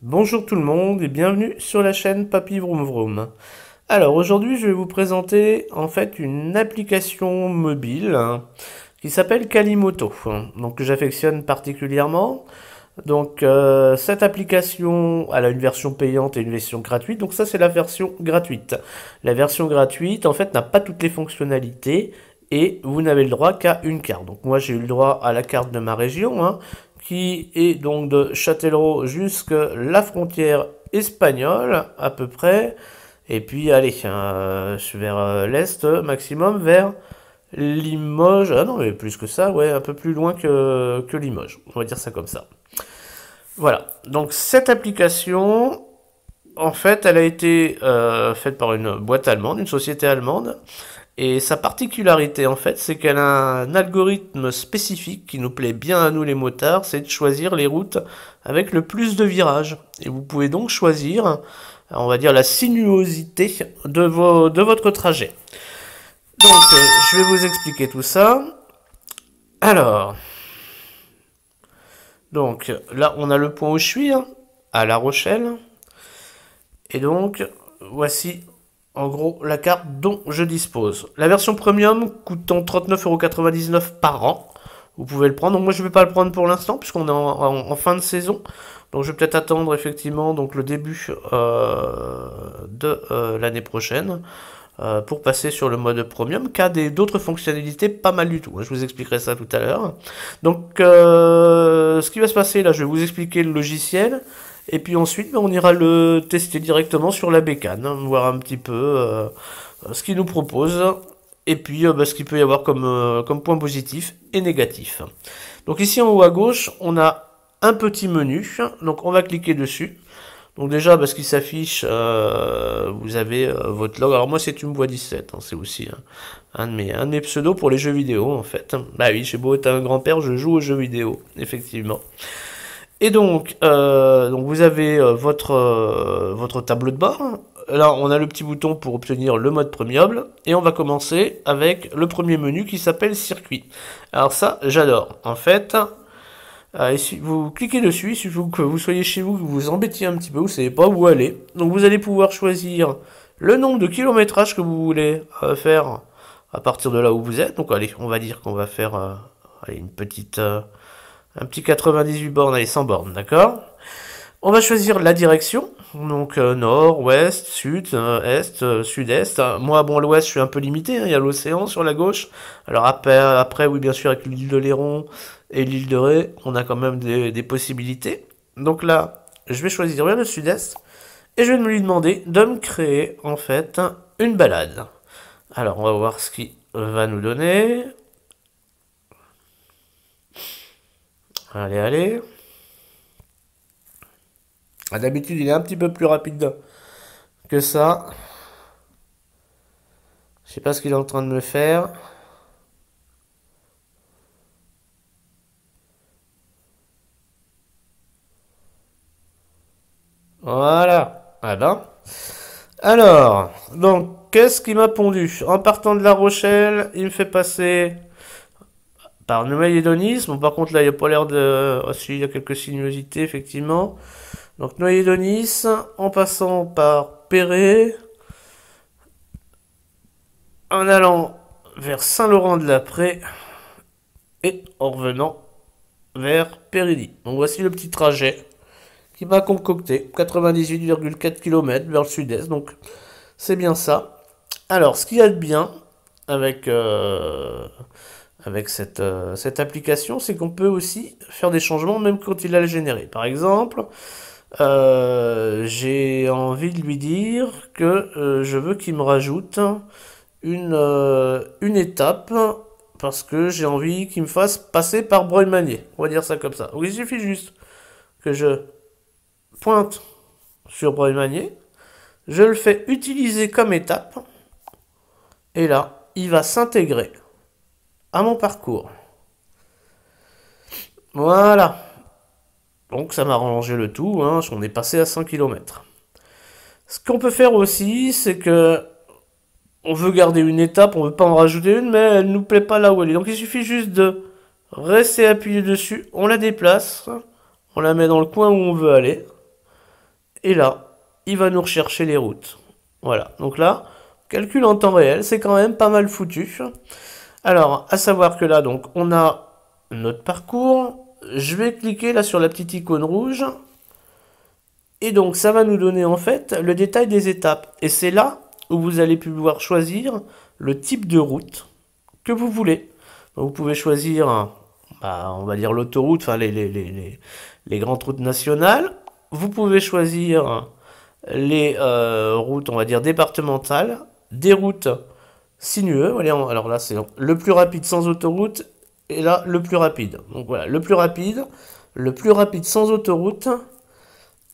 Bonjour tout le monde et bienvenue sur la chaîne Papy Vroom Vroom. Alors aujourd'hui je vais vous présenter en fait une application mobile qui s'appelle Kalimoto, donc que j'affectionne particulièrement. Donc cette application, elle a une version payante et une version gratuite, donc ça c'est la version gratuite. La version gratuite en fait n'a pas toutes les fonctionnalités et vous n'avez le droit qu'à une carte. Donc moi j'ai eu le droit à la carte de ma région, qui est donc de Châtellerault jusqu'à la frontière espagnole à peu près, et puis allez, vers l'est maximum, vers Limoges, ah non mais plus que ça, ouais, un peu plus loin que Limoges, on va dire ça comme ça. Voilà, donc cette application, en fait, elle a été faite par une boîte allemande, une société allemande, et sa particularité, en fait, c'est qu'elle a un algorithme spécifique qui nous plaît bien à nous les motards, c'est de choisir les routes avec le plus de virages. Et vous pouvez donc choisir, on va dire, la sinuosité de votre trajet. Donc, je vais vous expliquer tout ça. Alors, donc, là, on a le point où je suis, à La Rochelle. Et donc, voici en gros la carte dont je dispose. La version premium coûtant 39,99 € par an. Vous pouvez le prendre. Donc moi je ne vais pas le prendre pour l'instant puisqu'on est en fin de saison. Donc je vais peut-être attendre effectivement donc le début de l'année prochaine pour passer sur le mode premium qui a d'autres fonctionnalités pas mal du tout. Je vous expliquerai ça tout à l'heure. Donc ce qui va se passer là, je vais vous expliquer le logiciel. Et puis ensuite, on ira le tester directement sur la bécane, voir un petit peu ce qu'il nous propose, et puis ce qu'il peut y avoir comme point positif et négatif. Donc ici en haut à gauche, on a un petit menu, donc on va cliquer dessus. Donc déjà, ce qui s'affiche, vous avez votre log. Alors moi, c'est une voix 17, c'est aussi un de mes pseudos pour les jeux vidéo, en fait. Bah oui, j'ai beau être un grand-père, je joue aux jeux vidéo, effectivement. Et donc vous avez votre tableau de bord. Là, on a le petit bouton pour obtenir le mode premium. Et on va commencer avec le premier menu qui s'appelle circuit. Alors ça, j'adore. En fait, si vous cliquez dessus, il suffit que vous soyez chez vous, que vous vous embêtiez un petit peu, vous ne savez pas où aller. Donc vous allez pouvoir choisir le nombre de kilométrage que vous voulez faire à partir de là où vous êtes. Donc allez, on va dire qu'on va faire une petite... un petit 98 bornes, allez, 100 bornes, d'accord? On va choisir la direction, donc nord, ouest, sud, est, sud-est. Moi, bon, l'ouest, je suis un peu limité, il y a l'océan sur la gauche. Alors après, oui, bien sûr, avec l'île de Léron et l'île de Ré, on a quand même des possibilités. Donc là, je vais choisir vers le sud-est, et je vais lui demander de me créer, en fait, une balade. Alors, on va voir ce qu'il va nous donner. Allez, allez. D'habitude, il est un petit peu plus rapide que ça. Je sais pas ce qu'il est en train de me faire. Voilà. Ah ben. Alors, donc, qu'est-ce qui m'a pondu? En partant de La Rochelle, il me fait passer par Noailles-et-Donis. Bon, par contre, là, il n'y a pas l'air de... Oh, si, il y a quelques sinuosités, effectivement. Donc, Noailles-et-Donis, en passant par Perret, en allant vers Saint-Laurent-de-la-Prée, et en revenant vers Périlly. Donc, voici le petit trajet qui m'a concocté. 98,4 km vers le sud-est, donc c'est bien ça. Alors, ce qu'il y a de bien avec avec cette application, c'est qu'on peut aussi faire des changements même quand il a le généré. Par exemple, j'ai envie de lui dire que je veux qu'il me rajoute une étape parce que j'ai envie qu'il me fasse passer par Breuil-Magné. On va dire ça comme ça. Donc, il suffit juste que je pointe sur Breuil-Magné, je le fais utiliser comme étape, et là, il va s'intégrer à mon parcours. Voilà. Donc ça m'a rallongé le tout, hein, on est passé à 100 km. Ce qu'on peut faire aussi, c'est que on veut garder une étape, on veut pas en rajouter une, mais elle nous plaît pas là où elle est. Donc il suffit juste de rester appuyé dessus, on la déplace, on la met dans le coin où on veut aller, et là, il va nous rechercher les routes. Voilà, donc là, calcul en temps réel, c'est quand même pas mal foutu. Alors, à savoir que là, donc, on a notre parcours. Je vais cliquer là sur la petite icône rouge. Et donc, ça va nous donner en fait le détail des étapes. Et c'est là où vous allez pouvoir choisir le type de route que vous voulez. Donc, vous pouvez choisir, bah, on va dire l'autoroute, enfin les grandes routes nationales. Vous pouvez choisir les routes, on va dire départementales, des routes sinueux. Alors là, c'est le plus rapide sans autoroute et là, le plus rapide. Donc voilà, le plus rapide sans autoroute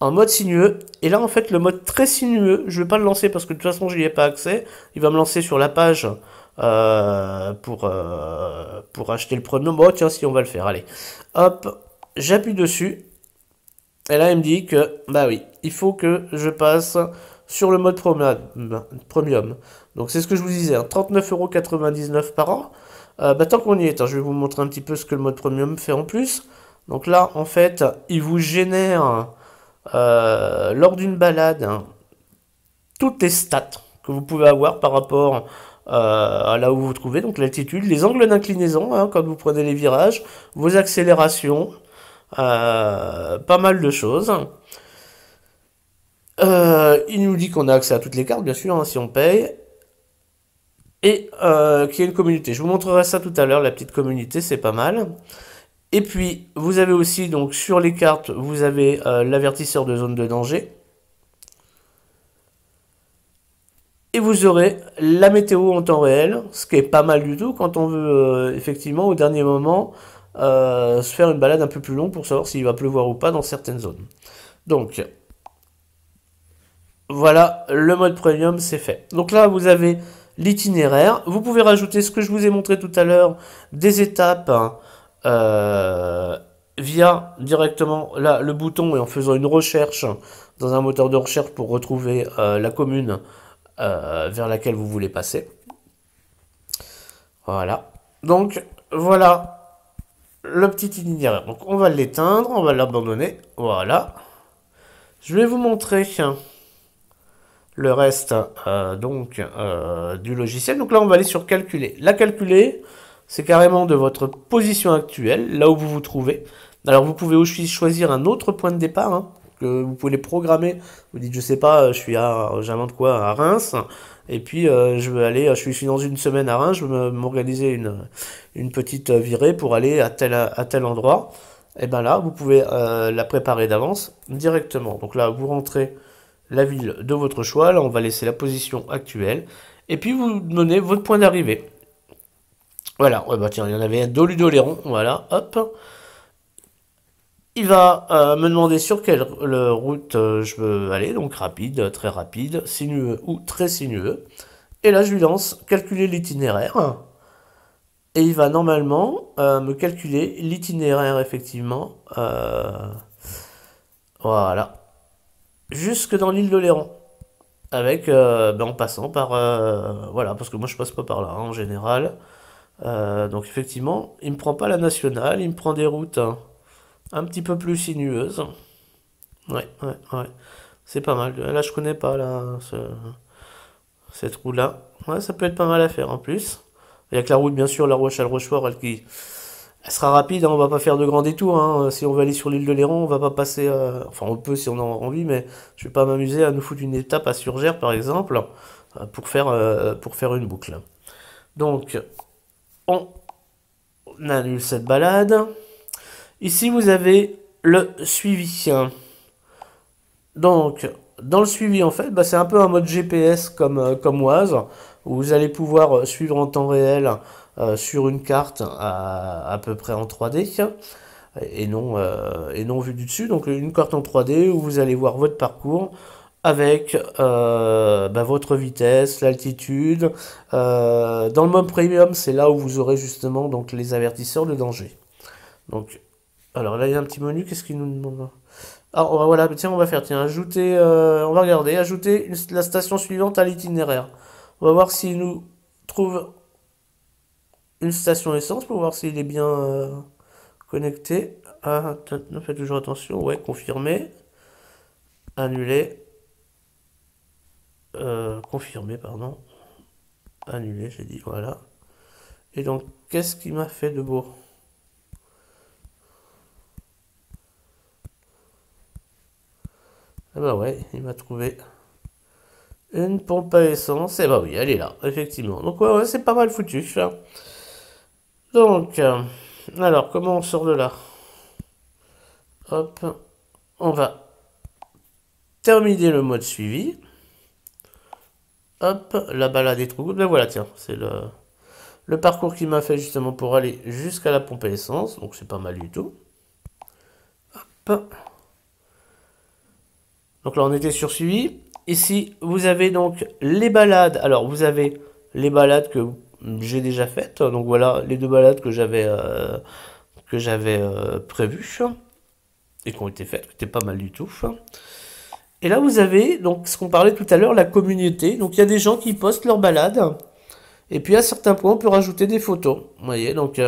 en mode sinueux. Et là, en fait, le mode très sinueux, je vais pas le lancer parce que de toute façon, je n'y ai pas accès. Il va me lancer sur la page pour acheter le premium. Bon, tiens, si on va le faire, allez. Hop, j'appuie dessus. Et là, il me dit que, bah oui, il faut que je passe sur le mode premium. Donc, c'est ce que je vous disais, hein, 39,99 € par an. Bah, tant qu'on y est, hein, je vais vous montrer un petit peu ce que le mode premium fait en plus. Donc là, en fait, il vous génère, lors d'une balade, hein, toutes les stats que vous pouvez avoir par rapport à là où vous vous trouvez. Donc, l'altitude, les angles d'inclinaison, hein, quand vous prenez les virages, vos accélérations, pas mal de choses. Il nous dit qu'on a accès à toutes les cartes, bien sûr, hein, si on paye. Et qu'il y a une communauté. Je vous montrerai ça tout à l'heure, la petite communauté, c'est pas mal. Et puis, vous avez aussi, donc sur les cartes, vous avez l'avertisseur de zone de danger. Et vous aurez la météo en temps réel, ce qui est pas mal du tout quand on veut, effectivement, au dernier moment, se faire une balade un peu plus longue pour savoir s'il va pleuvoir ou pas dans certaines zones. Donc, voilà, le mode premium, c'est fait. Donc là, vous avez l'itinéraire. Vous pouvez rajouter ce que je vous ai montré tout à l'heure, des étapes, hein, via directement là, le bouton et en faisant une recherche dans un moteur de recherche pour retrouver la commune vers laquelle vous voulez passer. Voilà. Donc, voilà le petit itinéraire. Donc, on va l'éteindre, on va l'abandonner. Voilà. Je vais vous montrer le reste du logiciel. Donc là, on va aller sur calculer. La calculer, c'est carrément de votre position actuelle, là où vous vous trouvez. Alors, vous pouvez aussi choisir un autre point de départ, hein, que vous pouvez les programmer. Vous dites, je sais pas, j'invente quoi, à Reims, et puis je veux aller, je suis dans une semaine à Reims, je veux m'organiser une petite virée pour aller à tel endroit. Et bien là, vous pouvez la préparer d'avance directement. Donc là, vous rentrez la ville de votre choix. Là, on va laisser la position actuelle. Et puis, vous donnez votre point d'arrivée. Voilà. Ouais, bah tiens, il y en avait un Doludoléron. Voilà. Hop. Il va me demander sur quelle route je veux aller. Donc, rapide, très rapide, sinueux ou très sinueux. Et là, je lui lance calculer l'itinéraire. Et il va normalement me calculer l'itinéraire, effectivement. Voilà. Jusque dans l'île d'Oléron. Avec, en passant par... voilà, parce que moi je passe pas par là, hein, en général. Donc effectivement, il me prend pas la nationale, il me prend des routes, hein, un petit peu plus sinueuses. Ouais, ouais, ouais. C'est pas mal. Là, je connais pas, là, cette route-là. Ouais, ça peut être pas mal à faire, en plus. Il y a que la route, bien sûr, la Rochelle-Rochefort, elle sera rapide, hein, on va pas faire de grands détours, hein. Si on va aller sur l'île de Léron, on va pas passer... enfin, on peut si on a envie, mais je vais pas m'amuser à nous foutre une étape à Surgères, par exemple, pour faire une boucle. Donc, on On annule cette balade. Ici, vous avez le suivi. Donc, dans le suivi, en fait, c'est un peu un mode GPS comme Waze, où vous allez pouvoir suivre en temps réel sur une carte à peu près en 3D et non vu du dessus. Donc, une carte en 3D où vous allez voir votre parcours avec votre vitesse, l'altitude. Dans le mode premium, c'est là où vous aurez justement donc les avertisseurs de danger. Donc, alors là, il y a un petit menu. Qu'est-ce qu'il nous demande? Ah, voilà, tiens, on va faire, tiens, ajouter, on va regarder, ajouter la station suivante à l'itinéraire. On va voir s'il nous trouve une station essence pour voir s'il est bien connecté. Ah, faites toujours attention, ouais, confirmer, annuler, confirmer, pardon, annuler, j'ai dit, voilà. Et donc, qu'est-ce qu'il m'a fait de beau? Ah bah ouais, il m'a trouvé une pompe à essence. Et bah oui, elle est là, effectivement. Donc ouais, c'est pas mal foutu, ça. Donc, alors, comment on sort de là? Hop, on va terminer le mode suivi. Hop, la balade est trop cool. Ben voilà, tiens, c'est le parcours qui m'a fait justement pour aller jusqu'à la pompe à essence. Donc c'est pas mal du tout. Hop. Donc là, on était sur suivi. Ici, vous avez donc les balades. Alors, vous avez les balades que j'ai déjà faites. Donc voilà, les deux balades que j'avais prévues et qui ont été faites, qui étaient pas mal du tout. Et là, vous avez donc ce qu'on parlait tout à l'heure, la communauté. Donc il y a des gens qui postent leurs balades. Et puis à certains points, on peut rajouter des photos. Vous voyez, donc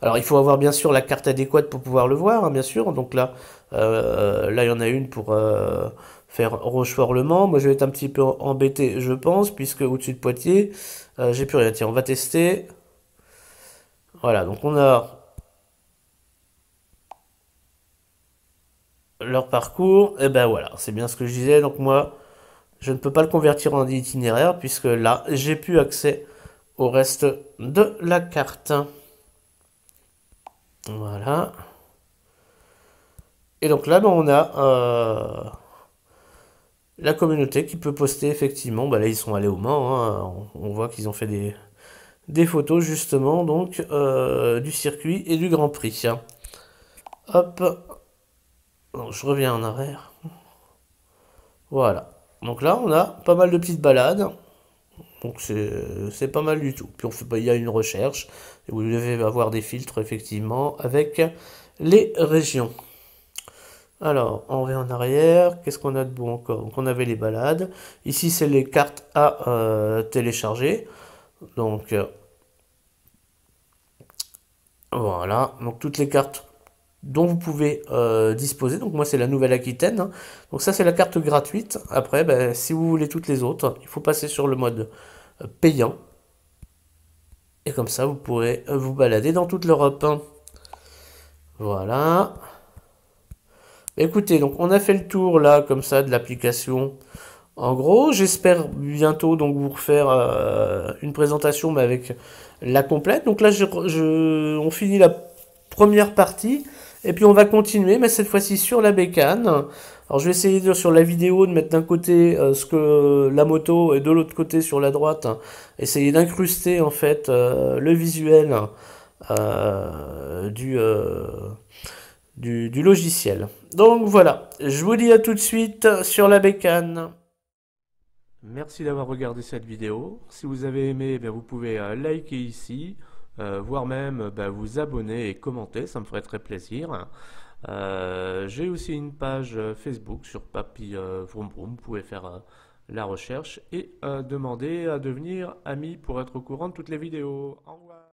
alors il faut avoir bien sûr la carte adéquate pour pouvoir le voir, hein, bien sûr. Donc là, il y en a une pour faire Rochefort-Le Mans. Moi, je vais être un petit peu embêté, je pense, puisque au-dessus de Poitiers, j'ai plus rien. Tiens, on va tester. Voilà, donc on a leur parcours. Et ben voilà, c'est bien ce que je disais. Donc moi, je ne peux pas le convertir en itinéraire, puisque là, j'ai plus accès au reste de la carte. Voilà. Et donc là, on a la communauté qui peut poster effectivement. Là, ils sont allés au Mans, hein. On voit qu'ils ont fait des photos justement donc du circuit et du Grand Prix. Hop. Donc, je reviens en arrière. Voilà. Donc là, on a pas mal de petites balades. Donc c'est pas mal du tout. Puis il y a une recherche. Et vous devez avoir des filtres effectivement avec les régions. Alors, on revient en arrière. Qu'est-ce qu'on a de bon encore? Donc, on avait les balades. Ici, c'est les cartes à télécharger. Donc, voilà. Donc, toutes les cartes dont vous pouvez disposer. Donc, moi, c'est la Nouvelle-Aquitaine, hein. Donc, ça, c'est la carte gratuite. Après, si vous voulez toutes les autres, il faut passer sur le mode payant. Et comme ça, vous pourrez vous balader dans toute l'Europe, hein. Voilà. Écoutez, donc on a fait le tour là, comme ça, de l'application. En gros, j'espère bientôt donc vous refaire une présentation mais avec la complète. Donc là, on finit la première partie et puis on va continuer, mais cette fois-ci sur la bécane. Alors je vais essayer sur la vidéo de mettre d'un côté ce que la moto et de l'autre côté sur la droite, essayer d'incruster en fait le visuel du logiciel. Donc voilà, je vous dis à tout de suite sur la bécane. Merci d'avoir regardé cette vidéo. Si vous avez aimé, vous pouvez liker ici, voire même vous abonner et commenter, ça me ferait très plaisir. J'ai aussi une page Facebook sur Papy Vroom Vroom, vous pouvez faire la recherche et demander à devenir ami pour être au courant de toutes les vidéos. Au revoir.